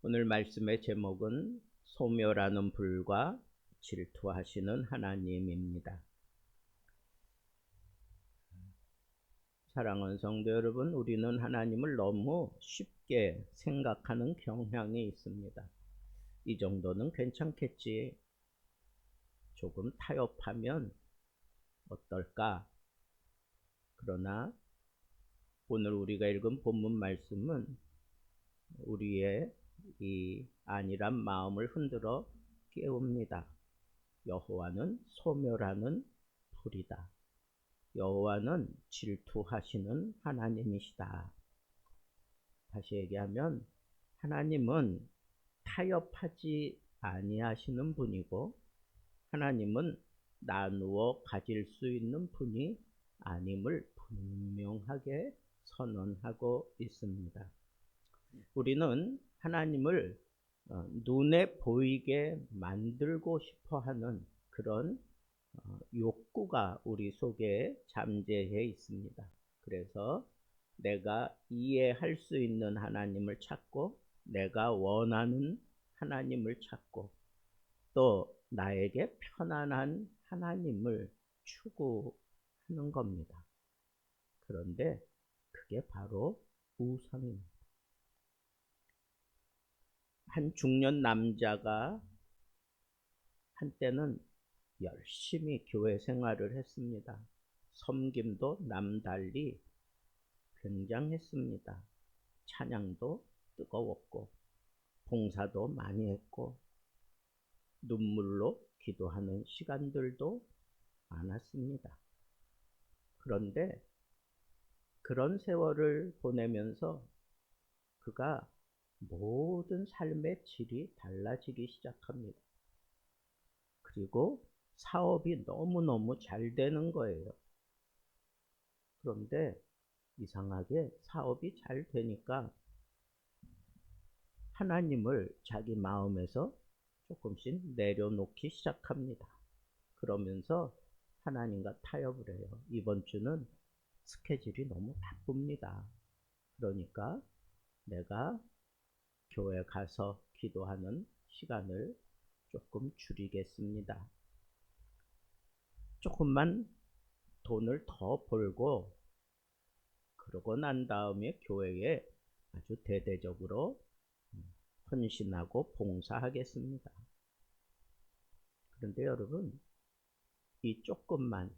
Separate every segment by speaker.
Speaker 1: 오늘 말씀의 제목은 소멸하는 불과 질투하시는 하나님입니다. 사랑하는 성도 여러분, 우리는 하나님을 너무 쉽게 생각하는 경향이 있습니다. 이 정도는 괜찮겠지. 조금 타협하면 어떨까? 그러나 오늘 우리가 읽은 본문 말씀은 우리의 이 안일한 마음을 흔들어 깨웁니다. 여호와는 소멸하는 불이다. 여호와는 질투하시는 하나님이시다. 다시 얘기하면 하나님은 타협하지 아니하시는 분이고 하나님은 나누어 가질 수 있는 분이 아님을 분명하게 선언하고 있습니다. 우리는 하나님을 눈에 보이게 만들고 싶어 하는 그런 욕구가 우리 속에 잠재해 있습니다. 그래서 내가 이해할 수 있는 하나님을 찾고 내가 원하는 하나님을 찾고 또 나에게 편안한 하나님을 추구하는 겁니다. 그런데 그게 바로 우상입니다. 한 중년 남자가 한때는 열심히 교회 생활을 했습니다. 섬김도 남달리 굉장했습니다. 찬양도 뜨거웠고 봉사도 많이 했고 눈물로 기도하는 시간들도 많았습니다. 그런데 그런 세월을 보내면서 그가 모든 삶의 질이 달라지기 시작합니다. 그리고 사업이 너무너무 잘 되는 거예요. 그런데 이상하게 사업이 잘 되니까 하나님을 자기 마음에서 조금씩 내려놓기 시작합니다. 그러면서 하나님과 타협을 해요. 이번 주는 스케줄이 너무 바쁩니다. 그러니까 내가 교회 가서 기도하는 시간을 조금 줄이겠습니다. 조금만 돈을 더 벌고 그러고 난 다음에 교회에 아주 대대적으로 헌신하고 봉사하겠습니다. 그런데 여러분, 이 조금만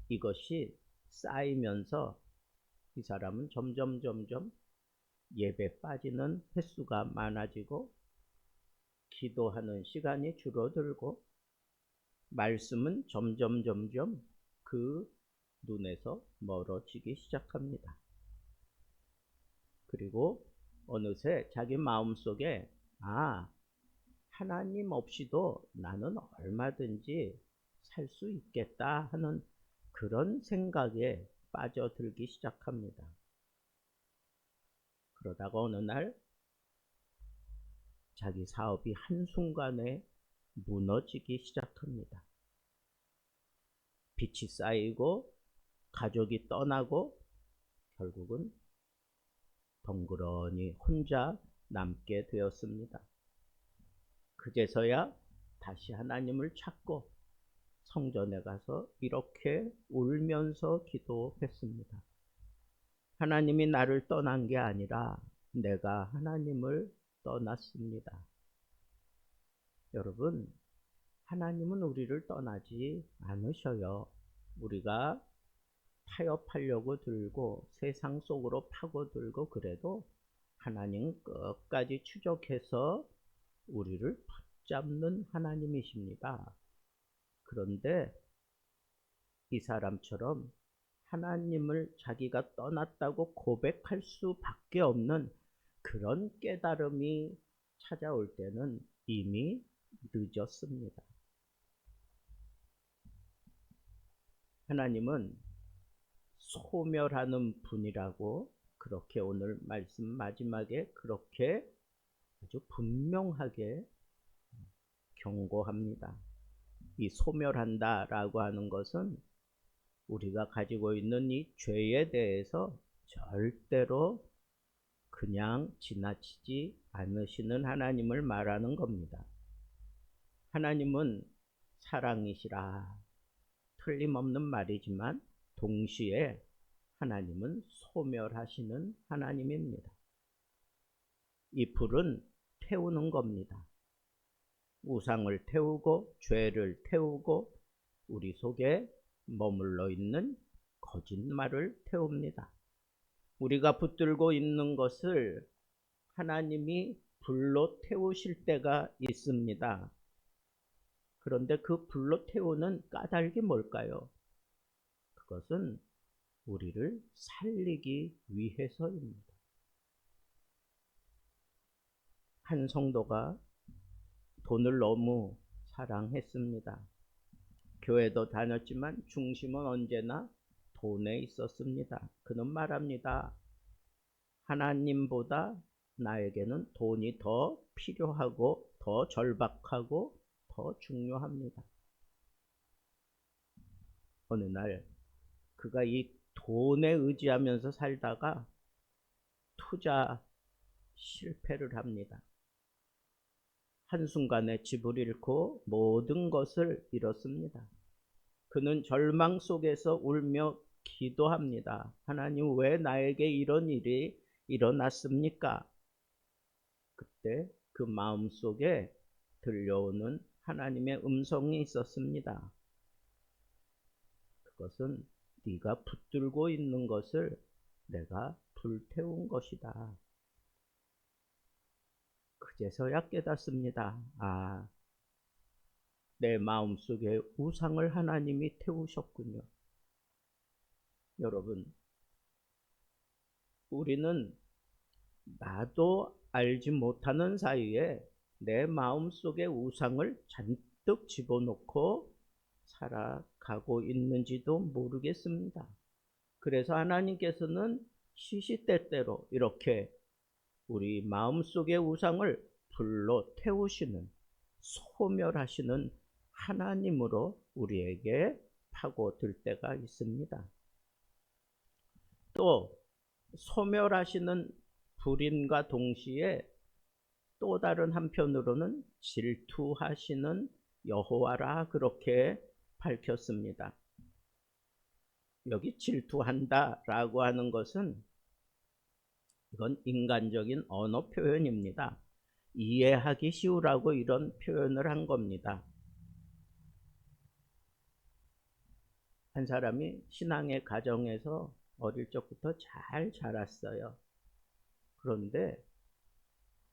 Speaker 1: 이것이 쌓이면서 이 사람은 점점 예배 빠지는 횟수가 많아지고 기도하는 시간이 줄어들고 말씀은 점점 그 눈에서 멀어지기 시작합니다. 그리고 어느새 자기 마음속에 하나님 없이도 나는 얼마든지 살 수 있겠다 하는 그런 생각에 빠져들기 시작합니다. 그러다가 어느 날 자기 사업이 한순간에 무너지기 시작합니다. 빚이 쌓이고 가족이 떠나고 결국은 덩그러니 혼자 남게 되었습니다. 그제서야 다시 하나님을 찾고 성전에 가서 이렇게 울면서 기도했습니다. 하나님이 나를 떠난 게 아니라 내가 하나님을 떠났습니다. 여러분, 하나님은 우리를 떠나지 않으셔요. 우리가 타협하려고 들고 세상 속으로 파고들고 그래도 하나님은 끝까지 추적해서 우리를 붙잡는 하나님이십니다. 그런데 이 사람처럼 하나님을 자기가 떠났다고 고백할 수밖에 없는 그런 깨달음이 찾아올 때는 이미 늦었습니다. 하나님은 소멸하는 분이라고 그렇게 오늘 말씀 마지막에 그렇게 아주 분명하게 경고합니다. 이 소멸한다라고 하는 것은 우리가 가지고 있는 이 죄에 대해서 절대로 그냥 지나치지 않으시는 하나님을 말하는 겁니다. 하나님은 사랑이시라. 틀림없는 말이지만 동시에 하나님은 소멸하시는 하나님입니다. 이 불은 태우는 겁니다. 우상을 태우고 죄를 태우고 우리 속에 머물러 있는 거짓말을 태웁니다. 우리가 붙들고 있는 것을 하나님이 불로 태우실 때가 있습니다. 그런데 그 불로 태우는 까닭이 뭘까요? 그것은 우리를 살리기 위해서입니다. 한 성도가 돈을 너무 사랑했습니다. 교회도 다녔지만 중심은 언제나 돈에 있었습니다. 그는 말합니다. 하나님보다 나에게는 돈이 더 필요하고 더 절박하고 더 중요합니다. 어느 날 그가 이 돈에 의지하면서 살다가 투자 실패를 합니다. 한순간에 집을 잃고 모든 것을 잃었습니다. 그는 절망 속에서 울며 기도합니다. 하나님, 왜 나에게 이런 일이 일어났습니까? 그때 그 마음속에 들려오는 하나님의 음성이 있었습니다. 그것은 네가 붙들고 있는 것을 내가 불태운 것이다. 그제서야 깨닫습니다. 아, 내 마음속에 우상을 하나님이 태우셨군요. 여러분, 우리는 나도 알지 못하는 사이에 내 마음속에 우상을 잔뜩 집어넣고 살아가고 있는지도 모르겠습니다. 그래서 하나님께서는 시시때때로 이렇게 우리 마음속의 우상을 불로 태우시는, 소멸하시는 하나님으로 우리에게 파고들 때가 있습니다. 또 소멸하시는 불임과 동시에 또 다른 한편으로는 질투하시는 여호와라 그렇게 밝혔습니다. 여기 질투한다 라고 하는 것은 이건 인간적인 언어 표현입니다. 이해하기 쉬우라고 이런 표현을 한 겁니다. 한 사람이 신앙의 가정에서 어릴 적부터 잘 자랐어요. 그런데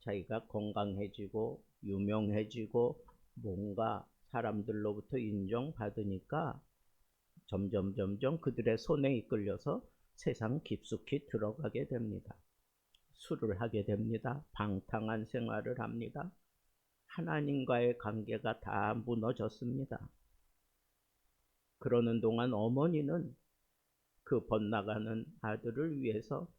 Speaker 1: 자기가 건강해지고 유명해지고 뭔가 사람들로부터 인정받으니까 점점 그들의 손에 이끌려서 세상 깊숙이 들어가게 됩니다. 술을 하게 됩니다. 방탕한 생활을 합니다. 하나님과의 관계가 다 무너졌습니다. 그러는 동안 어머니는 그 번나가는 아들을 위해서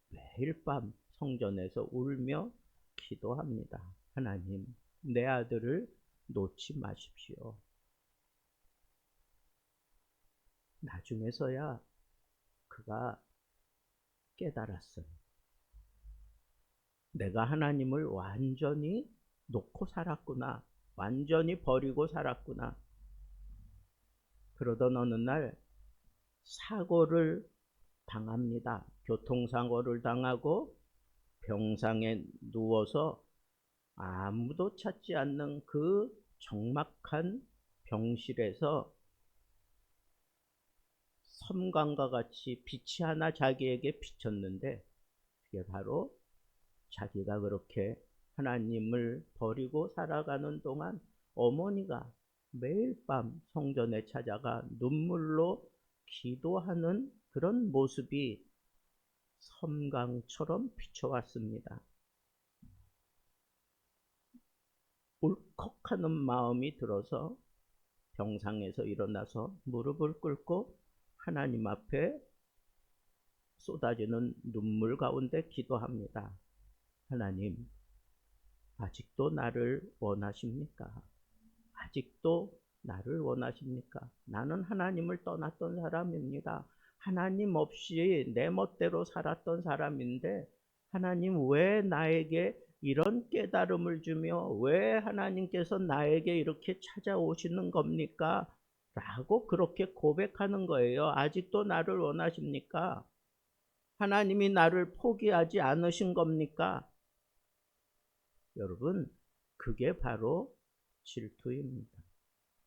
Speaker 1: 매일 밤 성전에서 울며 기도합니다. 하나님, 내 아들을 놓지 마십시오. 나중에서야 그가 깨달았어요. 내가 하나님을 완전히 놓고 살았구나. 완전히 버리고 살았구나. 그러던 어느 날 사고를 당합니다. 교통사고를 당하고 병상에 누워서 아무도 찾지 않는 그 적막한 병실에서 섬광과 같이 빛이 하나 자기에게 비쳤는데 그게 바로 자기가 그렇게 하나님을 버리고 살아가는 동안 어머니가 매일 밤 성전에 찾아가 눈물로 기도하는 그런 모습이 섬광처럼 비춰왔습니다. 울컥하는 마음이 들어서 병상에서 일어나서 무릎을 꿇고 하나님 앞에 쏟아지는 눈물 가운데 기도합니다. 하나님, 아직도 나를 원하십니까? 아직도 나를 원하십니까? 나는 하나님을 떠났던 사람입니다. 하나님 없이 내 멋대로 살았던 사람인데 하나님 왜 나에게 이런 깨달음을 주며 왜 하나님께서 나에게 이렇게 찾아오시는 겁니까? 라고 그렇게 고백하는 거예요. 아직도 나를 원하십니까? 하나님이 나를 포기하지 않으신 겁니까? 여러분, 그게 바로 질투입니다.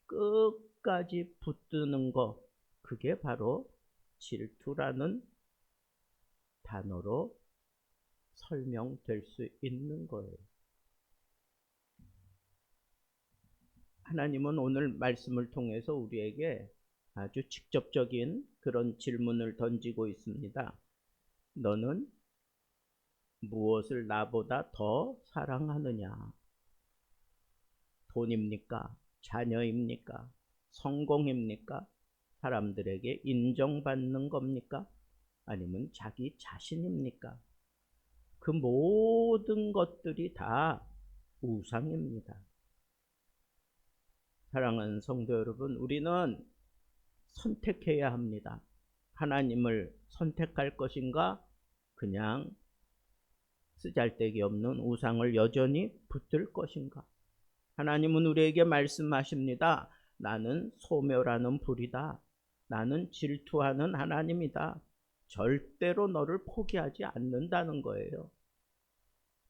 Speaker 1: 끝까지 붙드는 거, 그게 바로 질투라는 단어로 설명될 수 있는 거예요. 하나님은 오늘 말씀을 통해서 우리에게 아주 직접적인 그런 질문을 던지고 있습니다. 너는 무엇을 나보다 더 사랑하느냐? 돈입니까? 자녀입니까? 성공입니까? 사람들에게 인정받는 겁니까? 아니면 자기 자신입니까? 그 모든 것들이 다 우상입니다. 사랑하는 성도 여러분, 우리는 선택해야 합니다. 하나님을 선택할 것인가? 그냥 쓰잘데기 없는 우상을 여전히 붙들 것인가? 하나님은 우리에게 말씀하십니다. 나는 소멸하는 불이다. 나는 질투하는 하나님이다. 절대로 너를 포기하지 않는다는 거예요.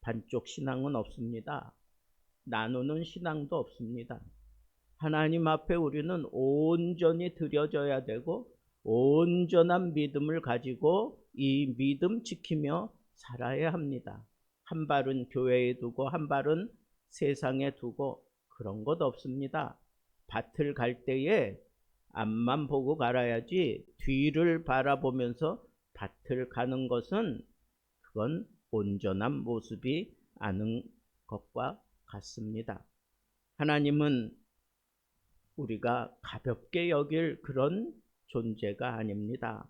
Speaker 1: 반쪽 신앙은 없습니다. 나누는 신앙도 없습니다. 하나님 앞에 우리는 온전히 드려져야 되고 온전한 믿음을 가지고 이 믿음 지키며 살아야 합니다. 한 발은 교회에 두고 한 발은 세상에 두고 그런 것 없습니다. 밭을 갈 때에 앞만 보고 갈아야지 뒤를 바라보면서 밭을 가는 것은 그건 온전한 모습이 아닌 것과 같습니다. 하나님은 우리가 가볍게 여길 그런 존재가 아닙니다.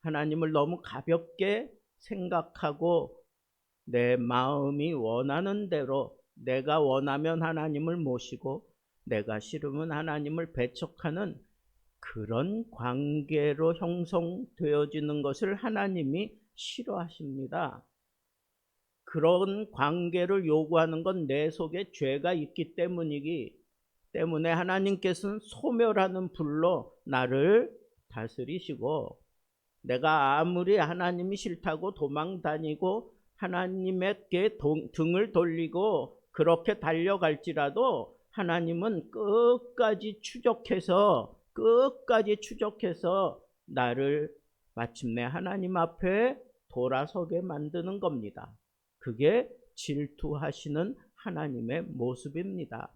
Speaker 1: 하나님을 너무 가볍게 생각하고 내 마음이 원하는 대로 내가 원하면 하나님을 모시고 내가 싫으면 하나님을 배척하는 그런 관계로 형성되어지는 것을 하나님이 싫어하십니다. 그런 관계를 요구하는 건 내 속에 죄가 있기 때문이기 때문에 하나님께서는 소멸하는 불로 나를 다스리시고 내가 아무리 하나님이 싫다고 도망 다니고 하나님에게 등을 돌리고 그렇게 달려갈지라도 하나님은 끝까지 추적해서 나를 마침내 하나님 앞에 돌아서게 만드는 겁니다. 그게 질투하시는 하나님의 모습입니다.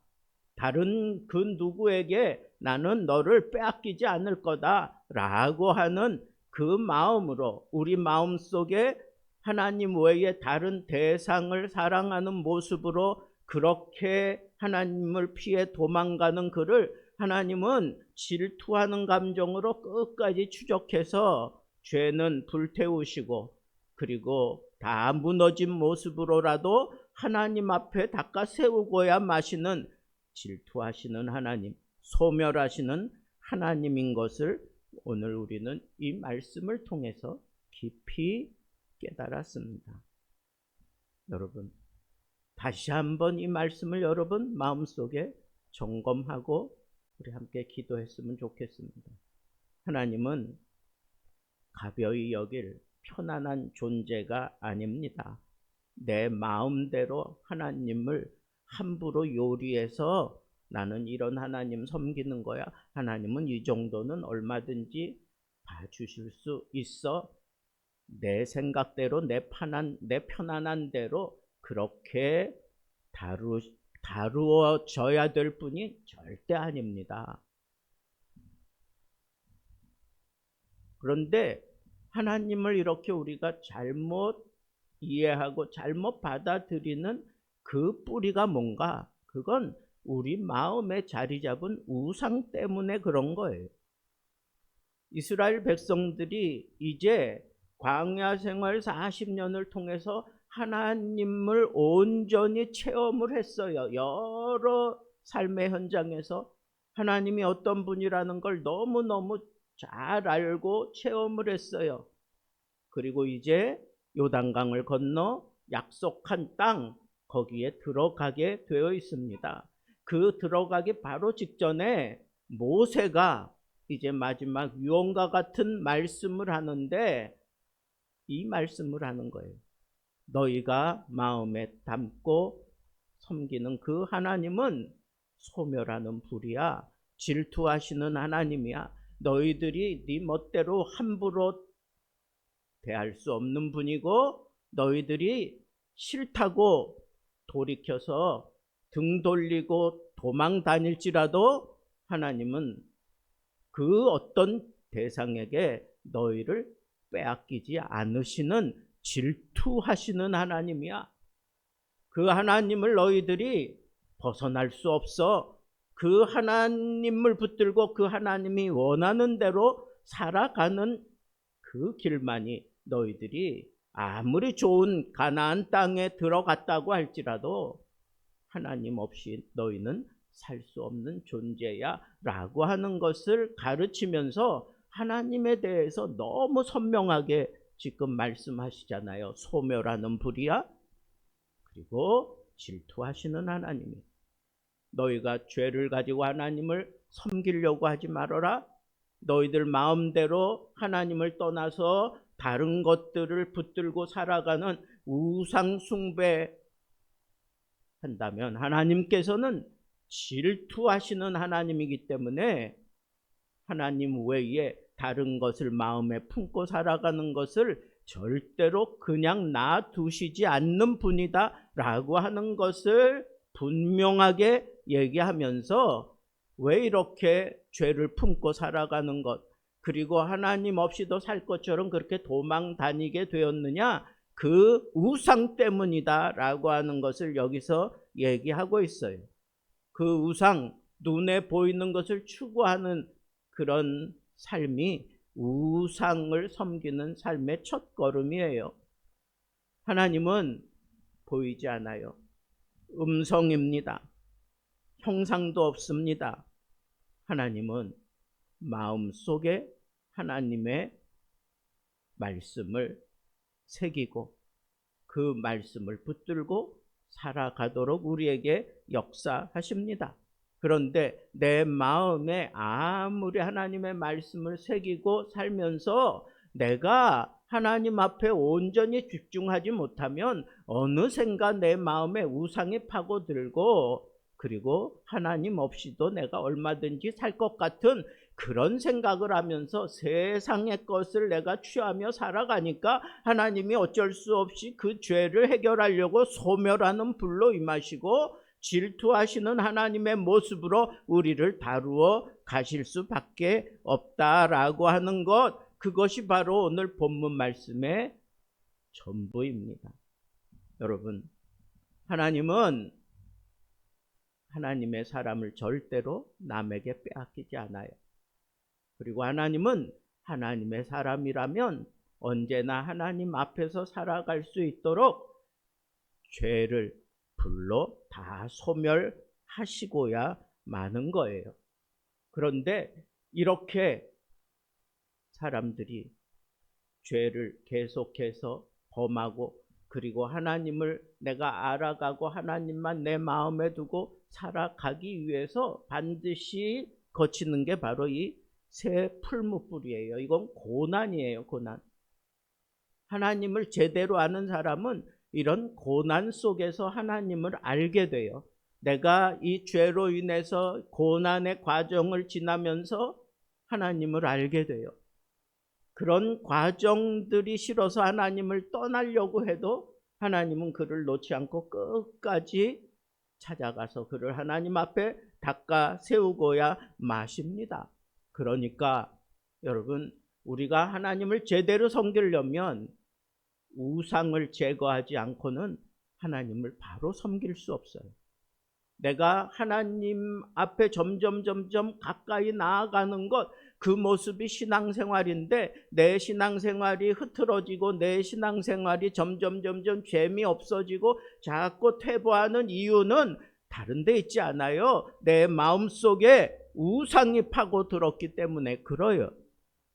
Speaker 1: 다른 그 누구에게 나는 너를 빼앗기지 않을 거다 라고 하는 그 마음으로 우리 마음속에 하나님 외에 다른 대상을 사랑하는 모습으로 그렇게 하나님을 피해 도망가는 그를 하나님은 질투하는 감정으로 끝까지 추적해서 죄는 불태우시고 그리고 다 무너진 모습으로라도 하나님 앞에 닦아 세우고야 마시는 질투하시는 하나님, 소멸하시는 하나님인 것을 오늘 우리는 이 말씀을 통해서 깊이 깨달았습니다. 여러분, 다시 한번 이 말씀을 여러분 마음속에 점검하고 우리 함께 기도했으면 좋겠습니다. 하나님은 가벼이 여길 편안한 존재가 아닙니다. 내 마음대로 하나님을 함부로 요리해서 나는 이런 하나님 섬기는 거야. 하나님은 이 정도는 얼마든지 봐주실 수 있어. 내 생각대로 내 편안한 대로 그렇게 다루어져야 될 분이 절대 아닙니다. 그런데 하나님을 이렇게 우리가 잘못 이해하고 잘못 받아들이는 그 뿌리가 뭔가? 그건 우리 마음에 자리 잡은 우상 때문에 그런 거예요. 이스라엘 백성들이 이제 광야 생활 40년을 통해서 하나님을 온전히 체험을 했어요. 여러 삶의 현장에서 하나님이 어떤 분이라는 걸 너무너무 잘 알고 체험을 했어요. 그리고 이제 요단강을 건너 약속한 땅 거기에 들어가게 되어 있습니다. 그 들어가기 바로 직전에 모세가 이제 마지막 유언과 같은 말씀을 하는데 이 말씀을 하는 거예요. 너희가 마음에 담고 섬기는 그 하나님은 소멸하는 불이야. 질투하시는 하나님이야. 너희들이 네 멋대로 함부로 대할 수 없는 분이고 너희들이 싫다고 돌이켜서 등 돌리고 도망 다닐지라도 하나님은 그 어떤 대상에게 너희를 빼앗기지 않으시는 질투하시는 하나님이야. 그 하나님을 너희들이 벗어날 수 없어. 그 하나님을 붙들고 그 하나님이 원하는 대로 살아가는 그 길만이 너희들이 아무리 좋은 가나안 땅에 들어갔다고 할지라도 하나님 없이 너희는 살 수 없는 존재야 라고 하는 것을 가르치면서 하나님에 대해서 너무 선명하게 지금 말씀하시잖아요. 소멸하는 불이야. 그리고 질투하시는 하나님이 너희가 죄를 가지고 하나님을 섬기려고 하지 말아라. 너희들 마음대로 하나님을 떠나서 다른 것들을 붙들고 살아가는 우상 숭배 한다면 하나님께서는 질투하시는 하나님이기 때문에 하나님 외에 다른 것을 마음에 품고 살아가는 것을 절대로 그냥 놔두시지 않는 분이다 라고 하는 것을 분명하게 얘기하면서 왜 이렇게 죄를 품고 살아가는 것 그리고 하나님 없이도 살 것처럼 그렇게 도망 다니게 되었느냐, 그 우상 때문이다 라고 하는 것을 여기서 얘기하고 있어요. 그 우상, 눈에 보이는 것을 추구하는 그런 삶이 우상을 섬기는 삶의 첫걸음이에요. 하나님은 보이지 않아요. 음성입니다. 형상도 없습니다. 하나님은 마음속에 하나님의 말씀을 새기고 그 말씀을 붙들고 살아가도록 우리에게 역사하십니다. 그런데 내 마음에 아무리 하나님의 말씀을 새기고 살면서 내가 하나님 앞에 온전히 집중하지 못하면 어느샌가 내 마음에 우상이 파고들고 그리고 하나님 없이도 내가 얼마든지 살 것 같은 그런 생각을 하면서 세상의 것을 내가 취하며 살아가니까 하나님이 어쩔 수 없이 그 죄를 해결하려고 소멸하는 불로 임하시고 질투하시는 하나님의 모습으로 우리를 다루어 가실 수밖에 없다라고 하는 것, 그것이 바로 오늘 본문 말씀의 전부입니다. 여러분, 하나님은 하나님의 사람을 절대로 남에게 빼앗기지 않아요. 그리고 하나님은 하나님의 사람이라면 언제나 하나님 앞에서 살아갈 수 있도록 죄를 불로 다 소멸하시고야 마는 거예요. 그런데 이렇게 사람들이 죄를 계속해서 범하고 그리고 하나님을 내가 알아가고 하나님만 내 마음에 두고 살아가기 위해서 반드시 거치는 게 바로 이 새 풀무불이에요. 이건 고난이에요. 고난. 하나님을 제대로 아는 사람은 이런 고난 속에서 하나님을 알게 돼요. 내가 이 죄로 인해서 고난의 과정을 지나면서 하나님을 알게 돼요. 그런 과정들이 싫어서 하나님을 떠나려고 해도 하나님은 그를 놓지 않고 끝까지 찾아가서 그를 하나님 앞에 닦아 세우고야 마십니다. 그러니까 여러분, 우리가 하나님을 제대로 섬기려면 우상을 제거하지 않고는 하나님을 바로 섬길 수 없어요. 내가 하나님 앞에 점점 가까이 나아가는 것, 그 모습이 신앙생활인데 내 신앙생활이 흐트러지고 내 신앙생활이 점점 재미없어지고 자꾸 퇴보하는 이유는 다른 데 있지 않아요. 내 마음속에 우상이 파고들었기 때문에 그래요.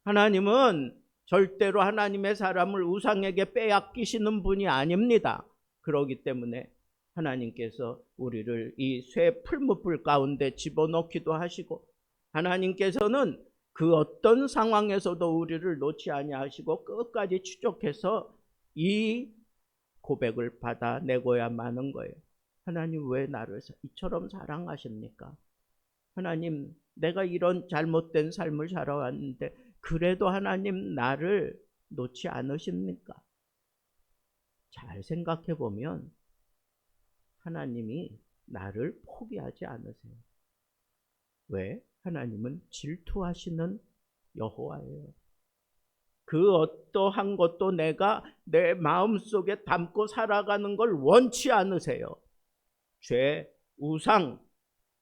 Speaker 1: 하나님은 절대로 하나님의 사람을 우상에게 빼앗기시는 분이 아닙니다. 그렇기 때문에 하나님께서 우리를 이 쇠 풀무불 가운데 집어넣기도 하시고, 하나님께서는 그 어떤 상황에서도 우리를 놓지 아니하시고 끝까지 추적해서 이 고백을 받아내고야 마는 거예요. 하나님 왜 나를 이처럼 사랑하십니까? 하나님, 내가 이런 잘못된 삶을 살아왔는데 그래도 하나님 나를 놓지 않으십니까? 잘 생각해 보면 하나님이 나를 포기하지 않으세요. 왜? 하나님은 질투하시는 여호와예요. 그 어떠한 것도 내가 내 마음속에 담고 살아가는 걸 원치 않으세요. 죄, 우상,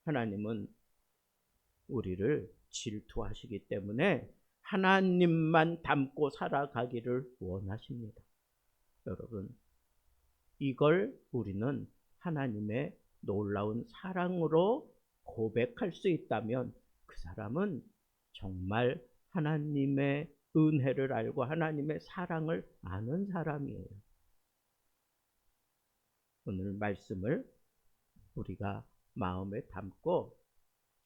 Speaker 1: 하나님은 우리를 질투하시기 때문에 하나님만 담고 살아가기를 원하십니다. 여러분, 이걸 우리는 하나님의 놀라운 사랑으로 고백할 수 있다면 그 사람은 정말 하나님의 은혜를 알고 하나님의 사랑을 아는 사람이에요. 오늘 말씀을 우리가 마음에 담고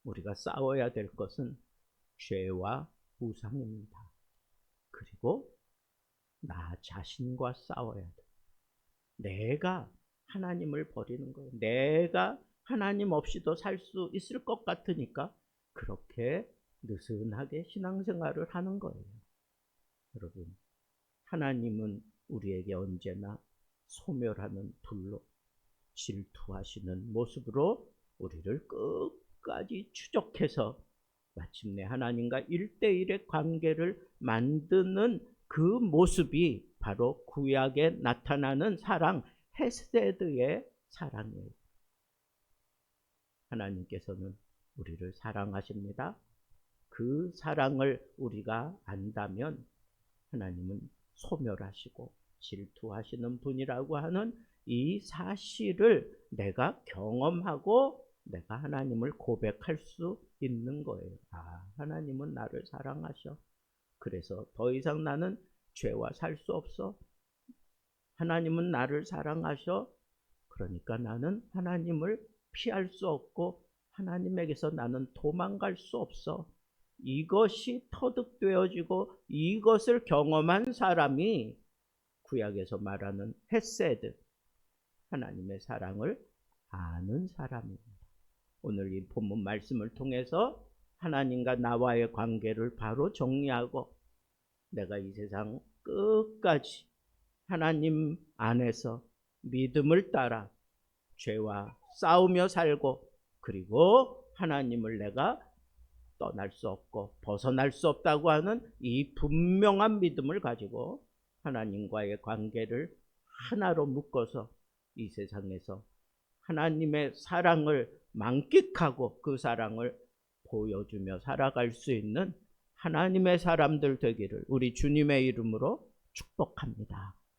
Speaker 1: 우리가 싸워야 될 것은 죄와 우상입니다. 그리고 나 자신과 싸워야 돼. 내가 하나님을 버리는 거예요. 내가 하나님 없이도 살 수 있을 것 같으니까 그렇게 느슨하게 신앙생활을 하는 거예요. 여러분, 하나님은 우리에게 언제나 소멸하는 불로 질투하시는 모습으로 우리를 끝까지 추적해서 마침내 하나님과 1대1의 관계를 만드는 그 모습이 바로 구약에 나타나는 사랑, 헤세드의 사랑이에요. 하나님께서는 우리를 사랑하십니다. 그 사랑을 우리가 안다면 하나님은 소멸하시고 질투하시는 분이라고 하는 이 사실을 내가 경험하고 내가 하나님을 고백할 수 있는 거예요. 하나님은 나를 사랑하셔. 그래서 더 이상 나는 죄와 살 수 없어. 하나님은 나를 사랑하셔. 그러니까 나는 하나님을 피할 수 없고 하나님에게서 나는 도망갈 수 없어. 이것이 터득되어지고 이것을 경험한 사람이 구약에서 말하는 헤세드, 하나님의 사랑을 아는 사람입니다. 오늘 이 본문 말씀을 통해서 하나님과 나와의 관계를 바로 정리하고 내가 이 세상 끝까지 하나님 안에서 믿음을 따라 죄와 싸우며 살고, 그리고 하나님을 내가 떠날 수 없고 벗어날 수 없다고 하는 이 분명한 믿음을 가지고 하나님과의 관계를 하나로 묶어서 이 세상에서 하나님의 사랑을 만끽하고 그 사랑을 보여주며 살아갈 수 있는 하나님의 사람들 되기를 우리 주님의 이름으로 축복합니다.